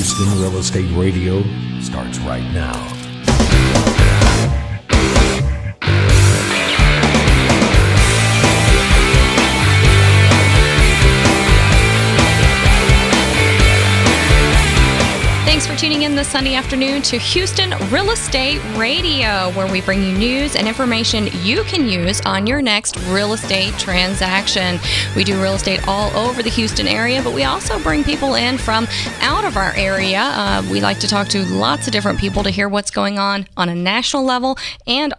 Houston Real Estate Radio starts right now. Thanks for tuning in this Sunday afternoon to Houston Real Estate Radio, where we bring you news and information you can use on your next real estate transaction. We do real estate all over the Houston area, but we also bring people in from out of our area. We like to talk to lots of different people to hear what's going on a national level and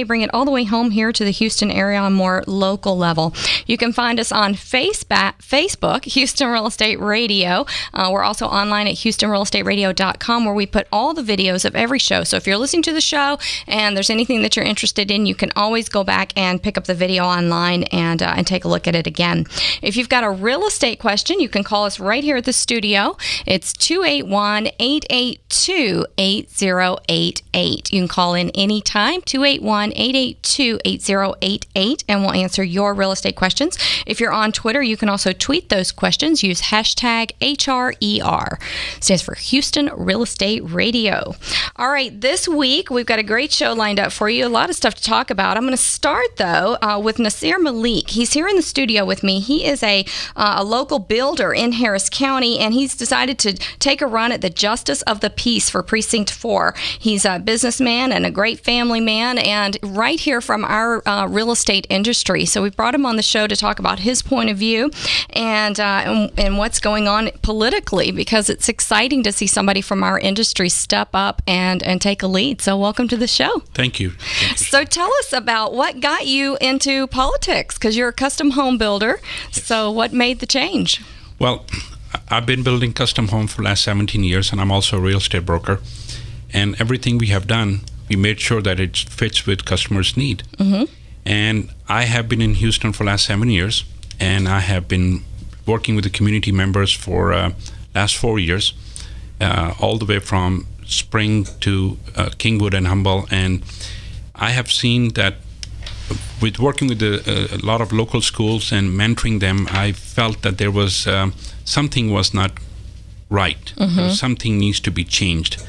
bring it all the way home here to the Houston area on a more local level. You can find us on Facebook, Houston Real Estate Radio. We're also online at HoustonRealEstateRadio.com, where we put all the videos of every show. So if you're listening to the show and there's anything that you're interested in, you can always go back and pick up the video online and take a look at it again. If you've got a real estate question, you can call us right here at the studio. It's 281-882-8088. You can call in anytime, 281-882-8088, and we'll answer your real estate questions. If you're on Twitter, you can also tweet those questions. Use hashtag HRER. Stands for Houston Real Estate Radio. All right, this week we've got a great show lined up for you. A lot of stuff to talk about. I'm going to start, though, with Nasir Malik. He's here in the studio with me. He is a local builder in Harris County, and he's decided to take a run at the Justice of the Peace for Precinct 4. He's a businessman and a great family man, and right here from our real estate industry. So we brought him on the show to talk about his point of view and what's going on politically, because it's exciting to see somebody from our industry step up and take a lead. So welcome to the show. Thank you. So tell us about what got you into politics, because you're a custom home builder. Yes. So what made the change? Well, I've been building custom homes for the last 17 years, and I'm also a real estate broker. And everything we have done, we made sure that it fits with customers' need. Mm-hmm. And I have been in Houston for the last 7 years, and I have been working with the community members for last 4 years. All the way from Spring to Kingwood and Humble. And I have seen that with working with a lot of local schools and mentoring them, I felt that there was something was not right. Mm-hmm. Something needs to be changed.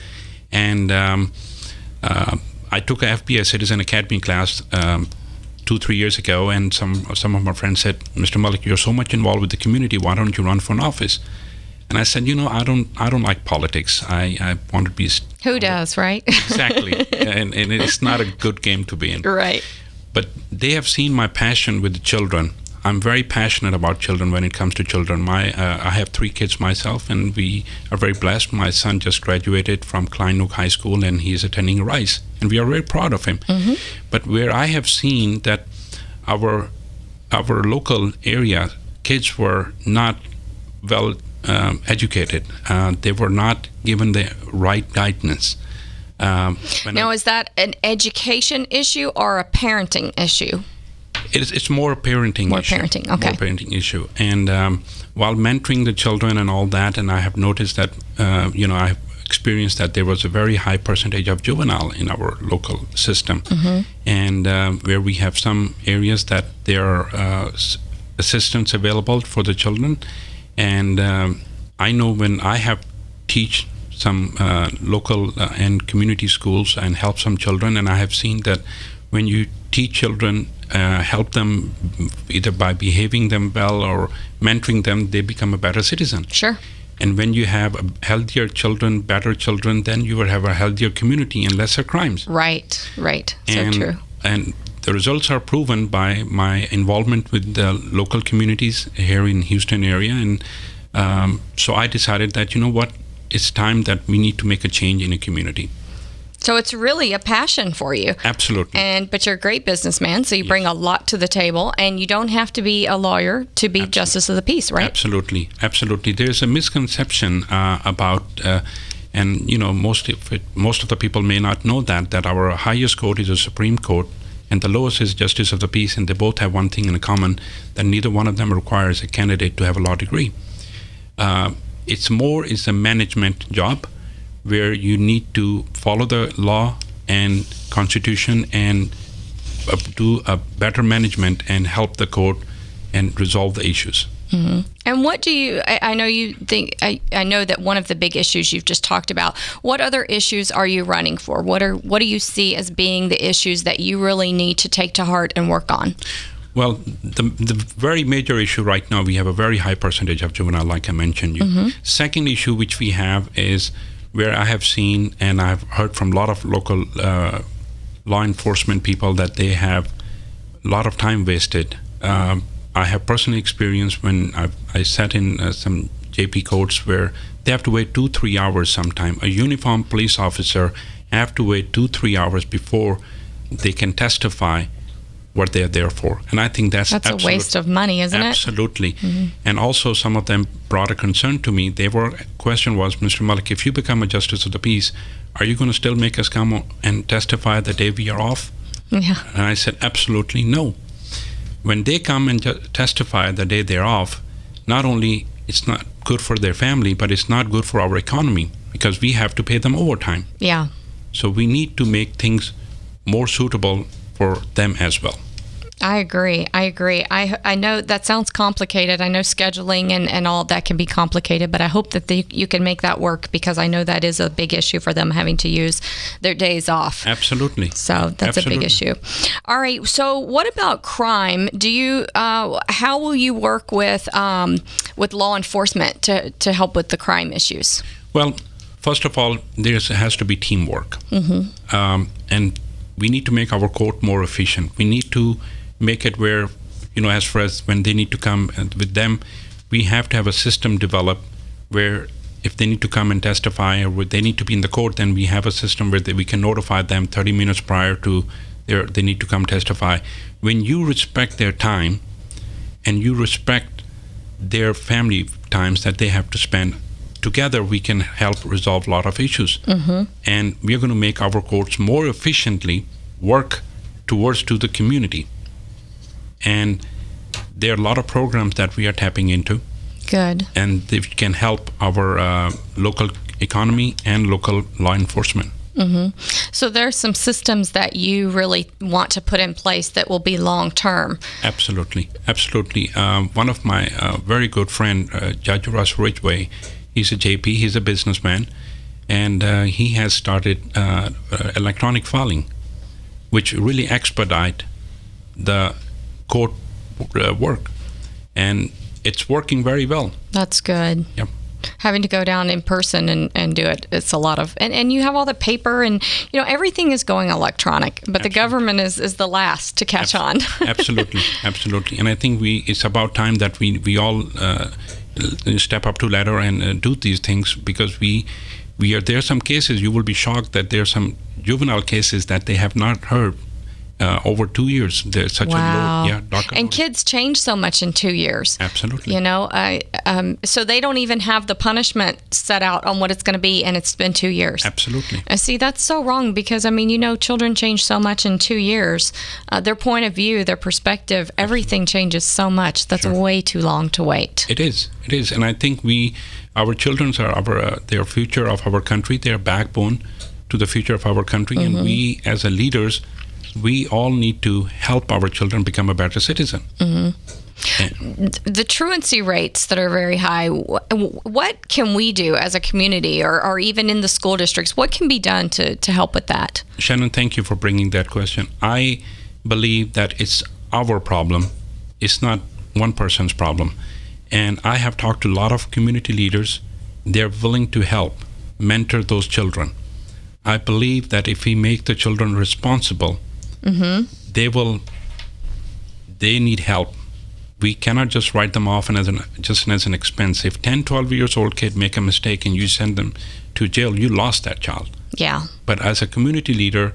And I took a FBI Citizen Academy class 2-3 years ago, and some of my friends said, "Mr. Malik, you're so much involved with the community. Why don't you run for an office?" And I said, I don't like politics. I want to be... Who does, right? Exactly. and it's not a good game to be in. Right. But they have seen my passion with the children. I'm very passionate about children when it comes to children. I have 3 kids myself, and we are very blessed. My son just graduated from Klein Nook High School, and he is attending Rice. And we are very proud of him. Mm-hmm. But where I have seen that our local area, kids were not well educated. They were not given the right guidance. Now, is that an education issue or a parenting issue? It's more a parenting issue. More parenting, okay. More parenting issue. And while mentoring the children and all that, and I have noticed that, I've experienced that there was a very high percentage of juvenile in our local system. Mm-hmm. And where we have some areas that there are assistance available for the children. And I know when I have teach some local and community schools and help some children, and I have seen that when you teach children, help them either by behaving them well or mentoring them, they become a better citizen. Sure. And when you have healthier children, better children, then you will have a healthier community and lesser crimes. Right. So true. And the results are proven by my involvement with the local communities here in Houston area. And so I decided that, it's time that we need to make a change in a community. So it's really a passion for you. Absolutely. But you're a great businessman, so you bring a lot to the table, and you don't have to be a lawyer to be Justice of the Peace, right? Absolutely. There's a misconception about, most of the people may not know that our highest court is the Supreme Court, and the lowest is Justice of the Peace, and they both have one thing in common, that neither one of them requires a candidate to have a law degree. It's a management job, where you need to follow the law and constitution and do a better management and help the court and resolve the issues. And what do you, I know you think, I know that one of the big issues you've just talked about, what other issues are you running for? What do you see as being the issues that you really need to take to heart and work on? Well, the very major issue right now, we have a very high percentage of juvenile, like I mentioned you. Second issue which we have is where I have seen and I've heard from a lot of local law enforcement people that they have a lot of time wasted. I have personally experienced when I sat in some JP courts where they have to wait 2-3 hours sometime. A uniformed police officer have to wait 2-3 hours before they can testify what they're there for. And I think that's a waste of money, isn't it? Absolutely. And also some of them brought a concern to me. Question was, Mr. Malik, if you become a justice of the peace, are you going to still make us come and testify the day we are off? Yeah. And I said, absolutely no. When they come and testify the day they're off, not only it's not good for their family, but it's not good for our economy because we have to pay them overtime. Yeah. So we need to make things more suitable for them as well. I agree. I know that sounds complicated. I know scheduling and all that can be complicated, but I hope that you can make that work because I know that is a big issue for them having to use their days off. Absolutely. So that's a big issue. All right. So what about crime? Do you? How will you work with law enforcement to help with the crime issues? Well, first of all, there has to be teamwork, and we need to make our court more efficient. We need to make it where, as far as when they need to come with them, we have to have a system developed where if they need to come and testify or they need to be in the court, then we have a system where we can notify them 30 minutes prior to they need to come testify. When you respect their time and you respect their family times that they have to spend, together we can help resolve a lot of issues. And we're going to make our courts more efficiently work towards to the community. And there are a lot of programs that we are tapping into. Good. And they can help our local economy and local law enforcement. So there are some systems that you really want to put in place that will be long term. Absolutely. One of my very good friend, Judge Russ Ridgway, he's a JP, he's a businessman, and he has started electronic filing, which really expedite the court work. And it's working very well. That's good. Yep. Having to go down in person and do it, it's a lot of, and you have all the paper and, everything is going electronic, but Absolutely. The government is the last to catch on. Absolutely. And I think it's about time that we all step up to ladder and do these things because there are some cases, you will be shocked that there are some juvenile cases that they have not heard over 2 years. There's such a low, and kids change so much in 2 years. Absolutely. So they don't even have the punishment set out on what it's going to be, and it's been 2 years. Absolutely. See, that's so wrong because, children change so much in 2 years. Their point of view, their perspective, everything changes so much. That's way too long to wait. It is. And I think our children are their future of our country. They're backbone to the future of our country. And we, as leaders, we all need to help our children become a better citizen. The truancy rates that are very high, what can we do as a community or even in the school districts? What can be done to help with that? Shannon, thank you for bringing that question. I believe that it's our problem. It's not one person's problem. And I have talked to a lot of community leaders. They're willing to help mentor those children. I believe that if we make the children responsible, they need help. We cannot just write them off as an expense. If 10, 12 years old kid make a mistake and you send them to jail, you lost that child. Yeah. But as a community leader,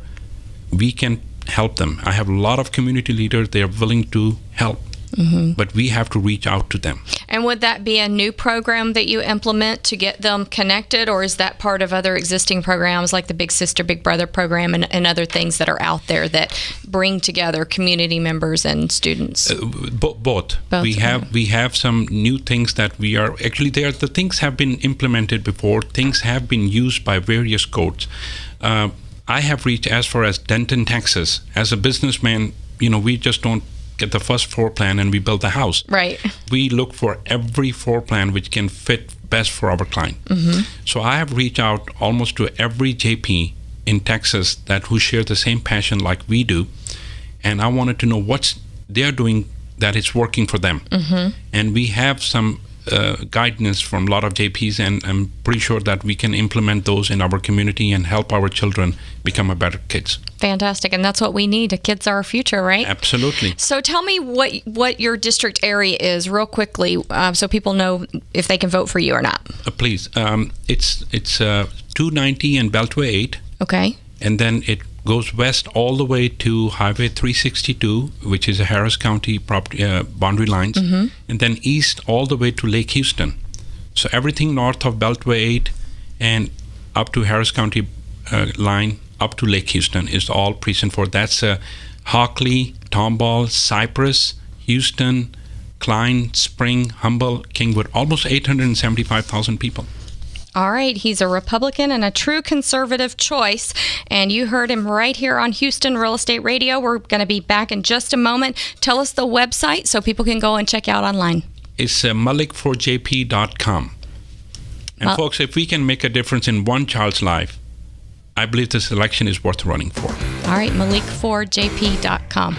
we can help them. I have a lot of community leaders, they are willing to help. But we have to reach out to them. And would that be a new program that you implement to get them connected, or is that part of other existing programs like the Big Sister, Big Brother program and other things that are out there that bring together community members and students? Both. We have some new things that we are actually there. The things have been implemented before. Things have been used by various courts. I have reached as far as Denton, Texas. As a businessman, we just don't get the first floor plan and we build the house. Right. We look for every floor plan which can fit best for our client. So I have reached out almost to every JP in Texas who share the same passion like we do, and I wanted to know what they're doing that is working for them. And we have some guidance from a lot of JPs, and I'm pretty sure that we can implement those in our community and help our children become a better kids. Fantastic, and that's what we need. Kids are our future, right? Absolutely. So tell me what your district area is real quickly, so people know if they can vote for you or not. Please. It's 290 and Beltway 8. Okay. And then it goes west all the way to Highway 362, which is a Harris County boundary lines, and then east all the way to Lake Houston. So everything north of Beltway 8 and up to Harris County line, up to Lake Houston is all precinct 4. That's Hockley, Tomball, Cypress, Houston, Klein, Spring, Humble, Kingwood, almost 875,000 people. All right, he's a Republican and a true conservative choice, and you heard him right here on Houston Real Estate Radio. We're going to be back in just a moment. Tell us the website so people can go and check out online. It's malikforjp.com. And folks, if we can make a difference in one child's life, I believe this election is worth running for. All right, malikforjp.com.